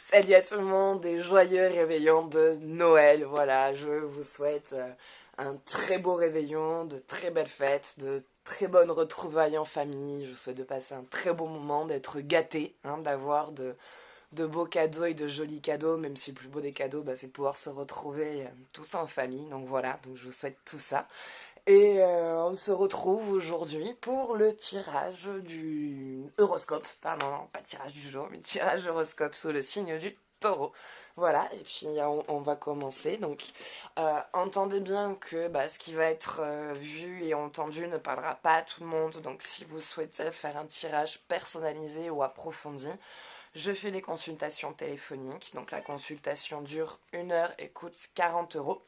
Salut à tout le monde et joyeux réveillon de Noël. Voilà, je vous souhaite un très beau réveillon, de très belles fêtes, de très bonnes retrouvailles en famille. Je vous souhaite de passer un très beau moment, d'être gâté, d'avoir de beaux cadeaux et de jolis cadeaux, même si le plus beau des cadeaux, c'est de pouvoir se retrouver tous en famille. Donc voilà, donc je vous souhaite tout ça. Et on se retrouve aujourd'hui pour le tirage du horoscope. Pardon, non, pas tirage du jour, mais tirage horoscope sous le signe du taureau. Voilà, et puis on va commencer. Donc, entendez bien que ce qui va être vu et entendu ne parlera pas à tout le monde. Donc, si vous souhaitez faire un tirage personnalisé ou approfondi, je fais des consultations téléphoniques. Donc, la consultation dure 1 heure et coûte 40 euros.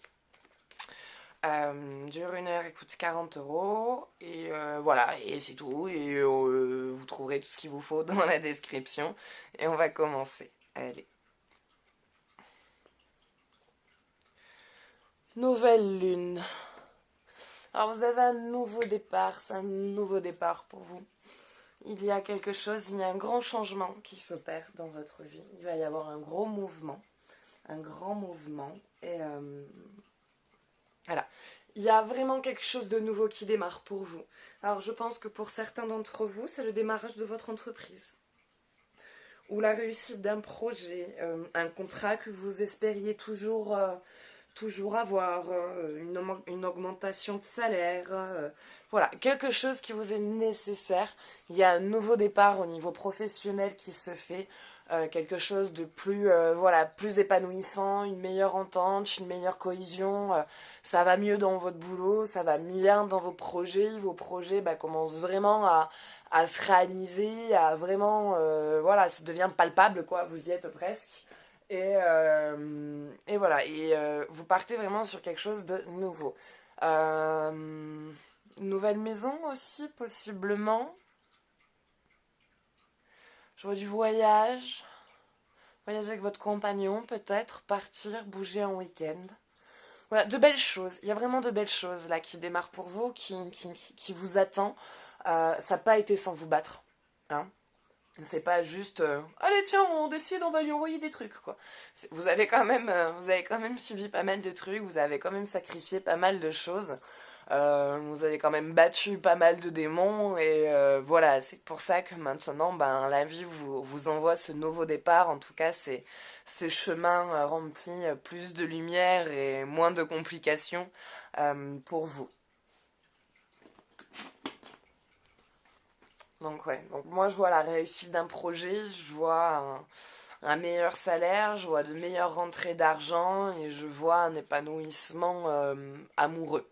Dure 1 heure et coûte 40 euros. Et voilà, et c'est tout. Et vous trouverez tout ce qu'il vous faut dans la description. Et on va commencer. Allez. Nouvelle lune. Alors vous avez un nouveau départ. C'est un nouveau départ pour vous. Il y a quelque chose, il y a un grand changement qui s'opère dans votre vie. Il va y avoir un gros mouvement. Un grand mouvement. Et voilà. Il y a vraiment quelque chose de nouveau qui démarre pour vous. Alors je pense que pour certains d'entre vous, c'est le démarrage de votre entreprise. Ou la réussite d'un projet, un contrat que vous espériez toujours avoir, une augmentation de salaire. Voilà, quelque chose qui vous est nécessaire. Il y a un nouveau départ au niveau professionnel qui se fait. Quelque chose de plus, plus épanouissant, une meilleure entente, une meilleure cohésion. Ça va mieux dans votre boulot, ça va bien dans vos projets. Vos projets commencent vraiment à se réaliser, à vraiment, ça devient palpable, quoi. Vous y êtes presque. Et voilà, et vous partez vraiment sur quelque chose de nouveau. Nouvelle maison aussi, possiblement. Je vois du voyage. Voyager avec votre compagnon, peut-être. Partir, bouger en week-end. Voilà, de belles choses. Il y a vraiment de belles choses là qui démarrent pour vous, qui vous attend. Ça n'a pas été sans vous battre. Hein. C'est pas juste allez tiens on décide on va lui envoyer des trucs quoi. Vous avez quand même subi pas mal de trucs, vous avez quand même sacrifié pas mal de choses, vous avez quand même battu pas mal de démons et voilà c'est pour ça que maintenant la vie vous envoie ce nouveau départ, en tout cas c'est ces chemins remplis plus de lumière et moins de complications pour vous. Donc ouais, donc moi je vois la réussite d'un projet, je vois un meilleur salaire, je vois de meilleures rentrées d'argent et je vois un épanouissement amoureux.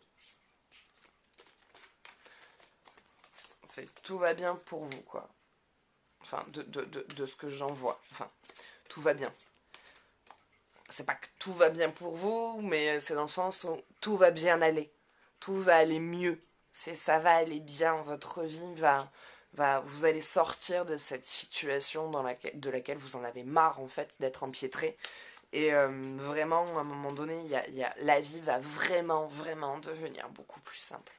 Tout va bien pour vous, quoi. Enfin, de ce que j'en vois. Enfin, tout va bien. C'est pas que tout va bien pour vous, mais c'est dans le sens où tout va bien aller. Tout va aller mieux. Ça va aller bien, votre vie vous allez sortir de cette situation de laquelle vous en avez marre, en fait, d'être empiétré. Et vraiment, à un moment donné, la vie va vraiment, vraiment devenir beaucoup plus simple.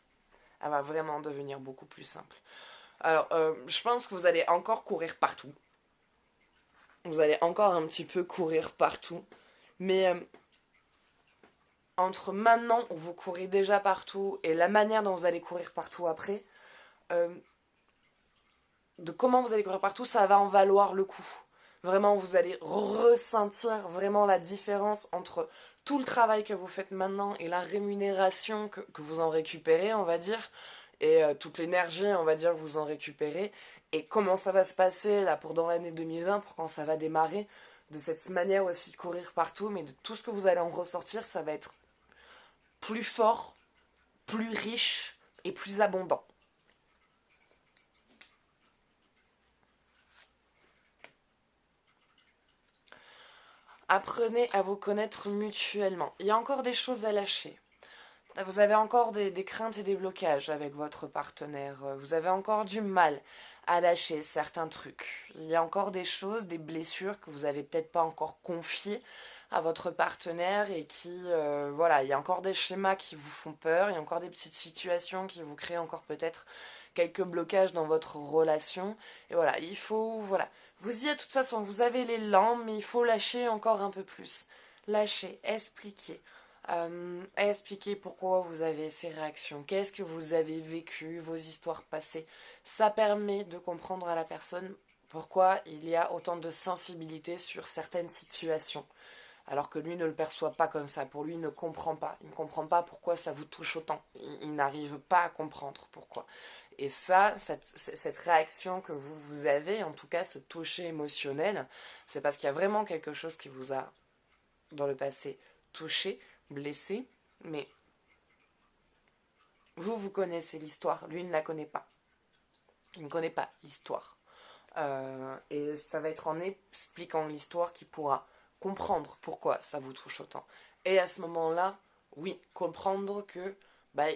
Elle va vraiment devenir beaucoup plus simple. Alors, je pense que vous allez encore courir partout. Vous allez encore un petit peu courir partout. Mais entre maintenant où vous courez déjà partout et la manière dont vous allez courir partout après, euh, de comment vous allez courir partout, ça va en valoir le coup. Vraiment, vous allez ressentir vraiment la différence entre tout le travail que vous faites maintenant et la rémunération que vous en récupérez, on va dire, et toute l'énergie, on va dire, que vous en récupérez, et comment ça va se passer là pour dans l'année 2020, pour quand ça va démarrer, de cette manière aussi de courir partout, mais de tout ce que vous allez en ressortir, ça va être plus fort, plus riche et plus abondant. Apprenez à vous connaître mutuellement. Il y a encore des choses à lâcher. Vous avez encore des craintes et des blocages avec votre partenaire. Vous avez encore du mal à lâcher certains trucs. Il y a encore des choses, des blessures que vous n'avez peut-être pas encore confiées à votre partenaire et il y a encore des schémas qui vous font peur. Il y a encore des petites situations qui vous créent encore peut-être quelques blocages dans votre relation. Et voilà, il faut, voilà. Vous y êtes de toute façon, vous avez l'élan, mais il faut lâcher encore un peu plus. Lâcher, expliquer. Expliquer pourquoi vous avez ces réactions, qu'est-ce que vous avez vécu, vos histoires passées. Ça permet de comprendre à la personne pourquoi il y a autant de sensibilité sur certaines situations. Alors que lui ne le perçoit pas comme ça. Pour lui, il ne comprend pas. Il ne comprend pas pourquoi ça vous touche autant. Il n'arrive pas à comprendre pourquoi. Et ça, cette réaction que vous avez, en tout cas ce toucher émotionnel, c'est parce qu'il y a vraiment quelque chose qui vous a, dans le passé, touché, blessé. Mais vous connaissez l'histoire. Lui, il ne la connaît pas. Il ne connaît pas l'histoire. Et ça va être en expliquant l'histoire qu'il pourra comprendre pourquoi ça vous touche autant. Et à ce moment-là, oui, comprendre que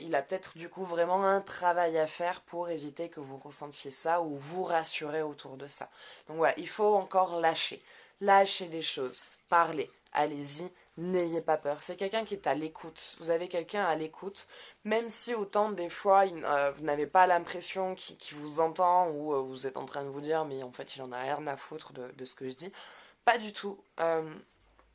il a peut-être du coup vraiment un travail à faire pour éviter que vous ressentiez ça ou vous rassurer autour de ça. Donc voilà, il faut encore lâcher. Lâcher des choses. Parler. Allez-y. N'ayez pas peur. C'est quelqu'un qui est à l'écoute. Vous avez quelqu'un à l'écoute, même si autant des fois vous n'avez pas l'impression qu'il vous entend ou vous êtes en train de vous dire mais en fait il en a rien à foutre de ce que je dis. Pas du tout.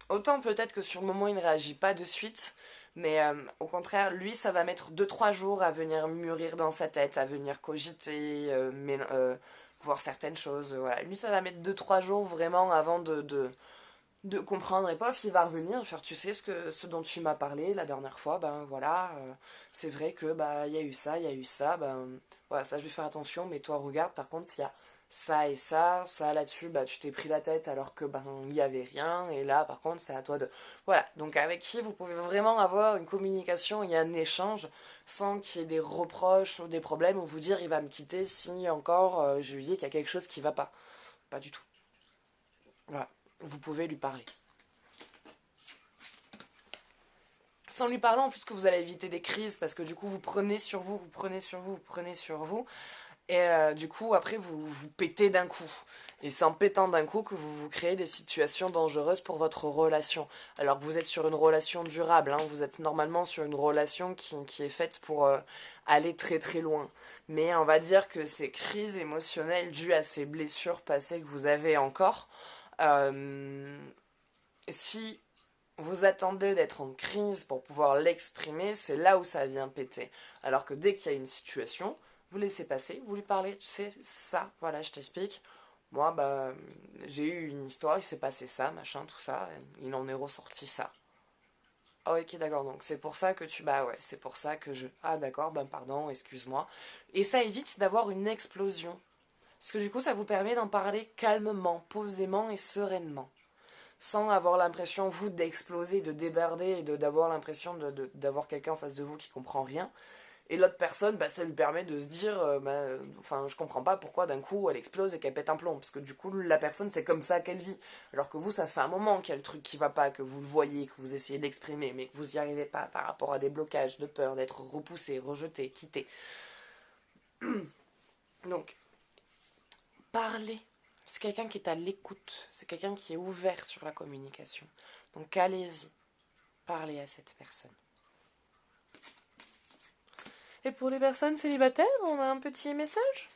Autant peut-être que sur le moment il ne réagit pas de suite, mais au contraire, lui ça va mettre 2-3 jours à venir mûrir dans sa tête, à venir cogiter, voir certaines choses. Voilà. Lui ça va mettre 2-3 jours vraiment avant de comprendre. Et pof, il va revenir faire tu sais ce dont tu m'as parlé la dernière fois, ben voilà, c'est vrai que il y a eu ça, il y a eu ça, voilà, ça je vais faire attention, mais toi regarde par contre s'il y a ça et ça là-dessus, tu t'es pris la tête alors que il n'y avait rien, et là par contre c'est à toi de. Voilà, donc avec qui vous pouvez vraiment avoir une communication et un échange sans qu'il y ait des reproches ou des problèmes ou vous dire il va me quitter si encore je lui dis qu'il y a quelque chose qui va pas. Pas du tout. Voilà, vous pouvez lui parler. Sans lui parler, en plus que vous allez éviter des crises, parce que du coup, vous prenez sur vous, vous prenez sur vous, vous prenez sur vous, et du coup, après, vous pétez d'un coup. Et c'est en pétant d'un coup que vous créez des situations dangereuses pour votre relation. Alors que vous êtes sur une relation durable, hein, vous êtes normalement sur une relation qui est faite pour aller très très loin. Mais on va dire que ces crises émotionnelles dues à ces blessures passées que vous avez encore, euh, si vous attendez d'être en crise pour pouvoir l'exprimer, c'est là où ça vient péter. Alors que dès qu'il y a une situation, vous laissez passer, vous lui parlez, tu sais, ça, voilà, je t'explique. Moi, j'ai eu une histoire, il s'est passé ça, machin, tout ça, il en est ressorti ça. Ah, ok, d'accord, donc c'est pour ça que ouais, c'est pour ça que je. Ah, d'accord, pardon, excuse-moi. Et ça évite d'avoir une explosion. Parce que du coup, ça vous permet d'en parler calmement, posément et sereinement sans avoir l'impression, vous, d'exploser, de déborder et d'avoir l'impression d'avoir quelqu'un en face de vous qui comprend rien. Et l'autre personne, ça lui permet de se dire, enfin, je comprends pas pourquoi d'un coup elle explose et qu'elle pète un plomb. Parce que du coup, la personne, c'est comme ça qu'elle vit. Alors que vous, ça fait un moment qu'il y a le truc qui va pas, que vous le voyez, que vous essayez d'exprimer, mais que vous y arrivez pas par rapport à des blocages, de peur d'être repoussé, rejeté, quitté. Donc, parler. C'est quelqu'un qui est à l'écoute. C'est quelqu'un qui est ouvert sur la communication. Donc, allez-y. Parlez à cette personne. Et pour les personnes célibataires, on a un petit message.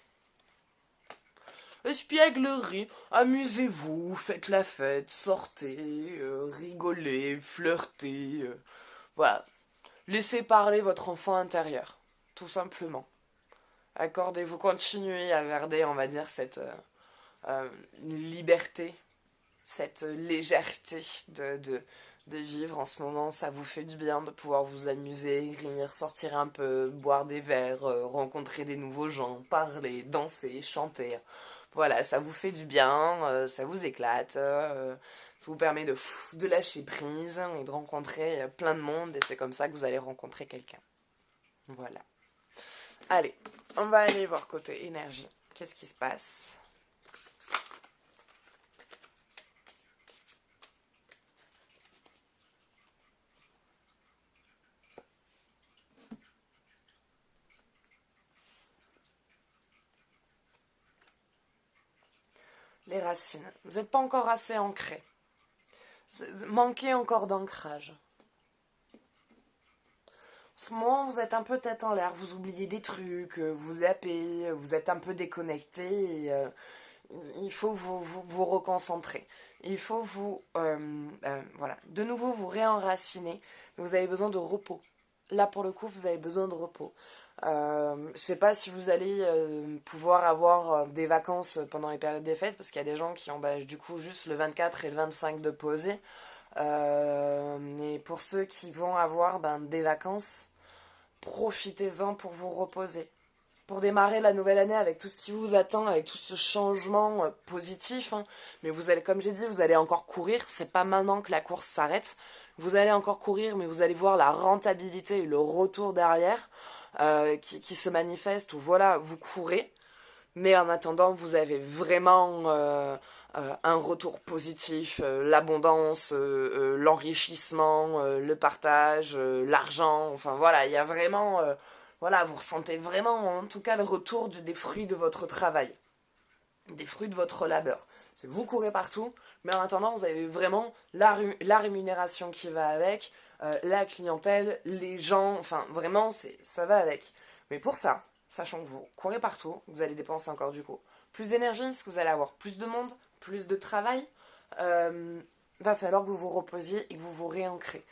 Espièglerie, amusez-vous, faites la fête, sortez, rigolez, flirtez. Voilà. Laissez parler votre enfant intérieur, tout simplement. Accordez-vous, continuez à garder, on va dire, cette liberté, cette légèreté de vivre en ce moment. Ça vous fait du bien de pouvoir vous amuser, rire, sortir un peu, boire des verres, rencontrer des nouveaux gens, parler, danser, chanter. Voilà, ça vous fait du bien, ça vous éclate, ça vous permet de lâcher prise et de rencontrer plein de monde et c'est comme ça que vous allez rencontrer quelqu'un. Voilà. Allez, on va aller voir côté énergie. Qu'est-ce qui se passe? Les racines. Vous n'êtes pas encore assez ancré. Manquez encore d'ancrage. ce moment, vous êtes un peu tête en l'air, vous oubliez des trucs, vous zappez, vous êtes un peu déconnecté. Et, il faut vous reconcentrer. Il faut voilà, de nouveau vous réenraciner. Vous avez besoin de repos. Là, pour le coup, vous avez besoin de repos. Je ne sais pas si vous allez pouvoir avoir des vacances pendant les périodes des fêtes, parce qu'il y a des gens qui ont du coup juste le 24 et le 25 de poser. Et pour ceux qui vont avoir des vacances, profitez-en pour vous reposer. Pour démarrer la nouvelle année avec tout ce qui vous attend, avec tout ce changement positif. Hein. Mais vous allez, comme j'ai dit, vous allez encore courir. C'est pas maintenant que la course s'arrête. Vous allez encore courir, mais vous allez voir la rentabilité et le retour derrière qui se manifeste. Où voilà, vous courez, mais en attendant, vous avez vraiment un retour positif, l'abondance, l'enrichissement, le partage, l'argent. Enfin voilà, il y a vraiment, voilà, vous ressentez vraiment, en tout cas, le retour des fruits de votre travail, des fruits de votre labeur. C'est vous courez partout, mais en attendant, vous avez vraiment la rémunération qui va avec, la clientèle, les gens. Enfin, vraiment, ça va avec. Mais pour ça, sachant que vous courez partout, vous allez dépenser encore du coup plus d'énergie, parce que vous allez avoir plus de monde, plus de travail. Va falloir que vous vous reposiez et que vous vous réancrez.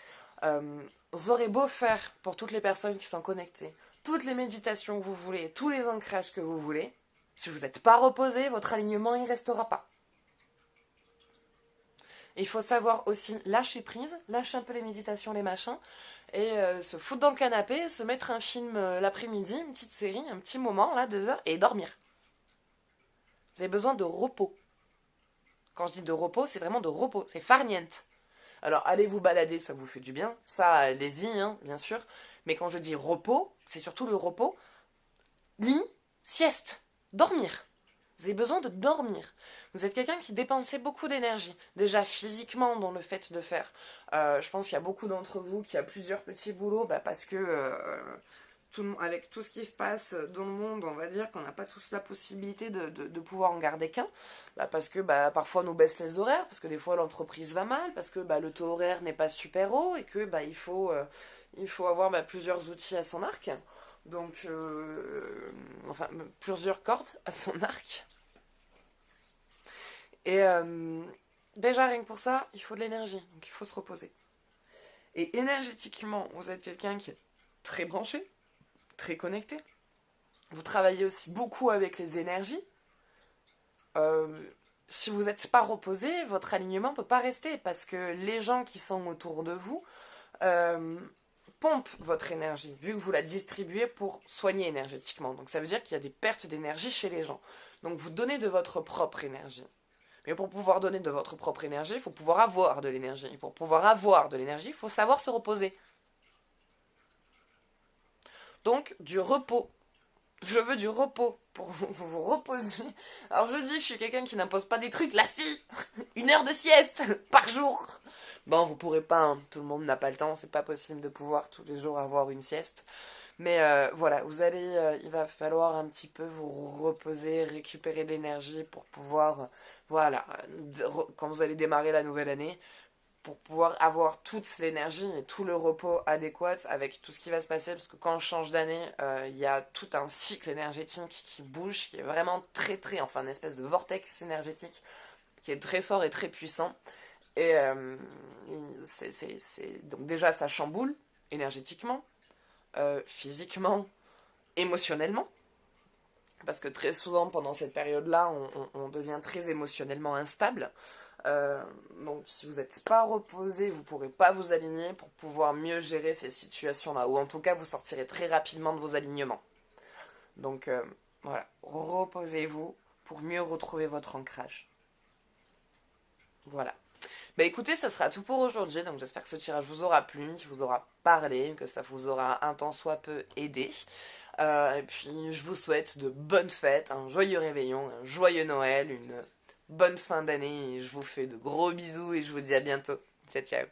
Vous aurez beau faire pour toutes les personnes qui sont connectées, toutes les méditations que vous voulez, tous les ancrages que vous voulez, si vous n'êtes pas reposé, votre alignement il restera pas. Il faut savoir aussi lâcher prise, lâcher un peu les méditations, les machins, et se foutre dans le canapé, se mettre un film l'après-midi, une petite série, un petit moment, là, 2 heures, et dormir. Vous avez besoin de repos. Quand je dis de repos, c'est vraiment de repos, c'est farniente. Alors allez vous balader, ça vous fait du bien, ça allez-y, hein, bien sûr, mais quand je dis repos, c'est surtout le repos, lit, sieste, dormir. Vous avez besoin de dormir. Vous êtes quelqu'un qui dépensait beaucoup d'énergie, déjà physiquement dans le fait de faire. Je pense qu'il y a beaucoup d'entre vous qui a plusieurs petits boulots parce que avec tout ce qui se passe dans le monde, on va dire qu'on n'a pas tous la possibilité de pouvoir en garder qu'un. Parce que parfois on nous baisse les horaires, parce que des fois l'entreprise va mal, parce que le taux horaire n'est pas super haut et que il faut avoir plusieurs outils à son arc. Donc, enfin, plusieurs cordes à son arc. Et déjà, rien que pour ça, il faut de l'énergie. Donc, il faut se reposer. Et énergétiquement, vous êtes quelqu'un qui est très branché, très connecté. Vous travaillez aussi beaucoup avec les énergies. Si vous n'êtes pas reposé, votre alignement ne peut pas rester parce que les gens qui sont autour de vous pompent votre énergie, vu que vous la distribuez pour soigner énergétiquement. Donc ça veut dire qu'il y a des pertes d'énergie chez les gens. Donc vous donnez de votre propre énergie. Mais pour pouvoir donner de votre propre énergie, il faut pouvoir avoir de l'énergie. Et pour pouvoir avoir de l'énergie, il faut savoir se reposer. Donc du repos. Je veux du repos pour vous reposer. Alors je dis que je suis quelqu'un qui n'impose pas des trucs. Là si 1 heure de sieste par jour. Bon, vous pourrez pas, hein. Tout le monde n'a pas le temps. C'est pas possible de pouvoir tous les jours avoir une sieste. Mais voilà, il va falloir un petit peu vous reposer, récupérer de l'énergie pour pouvoir, voilà, quand vous allez démarrer la nouvelle année, pour pouvoir avoir toute l'énergie et tout le repos adéquat avec tout ce qui va se passer, parce que quand on change d'année, il y a tout un cycle énergétique qui bouge, qui est vraiment très très, enfin une espèce de vortex énergétique qui est très fort et très puissant. Et donc déjà ça chamboule énergétiquement, physiquement, émotionnellement. Parce que très souvent, pendant cette période-là, on devient très émotionnellement instable. Donc, si vous n'êtes pas reposé, vous ne pourrez pas vous aligner pour pouvoir mieux gérer ces situations-là. Ou en tout cas, vous sortirez très rapidement de vos alignements. Donc, voilà. Reposez-vous pour mieux retrouver votre ancrage. Voilà. Écoutez, ça sera tout pour aujourd'hui. Donc, j'espère que ce tirage vous aura plu, qu'il vous aura parlé, que ça vous aura un tant soit peu aidé. Et puis je vous souhaite de bonnes fêtes, un joyeux réveillon, un joyeux Noël, une bonne fin d'année et je vous fais de gros bisous et je vous dis à bientôt. Ciao ciao.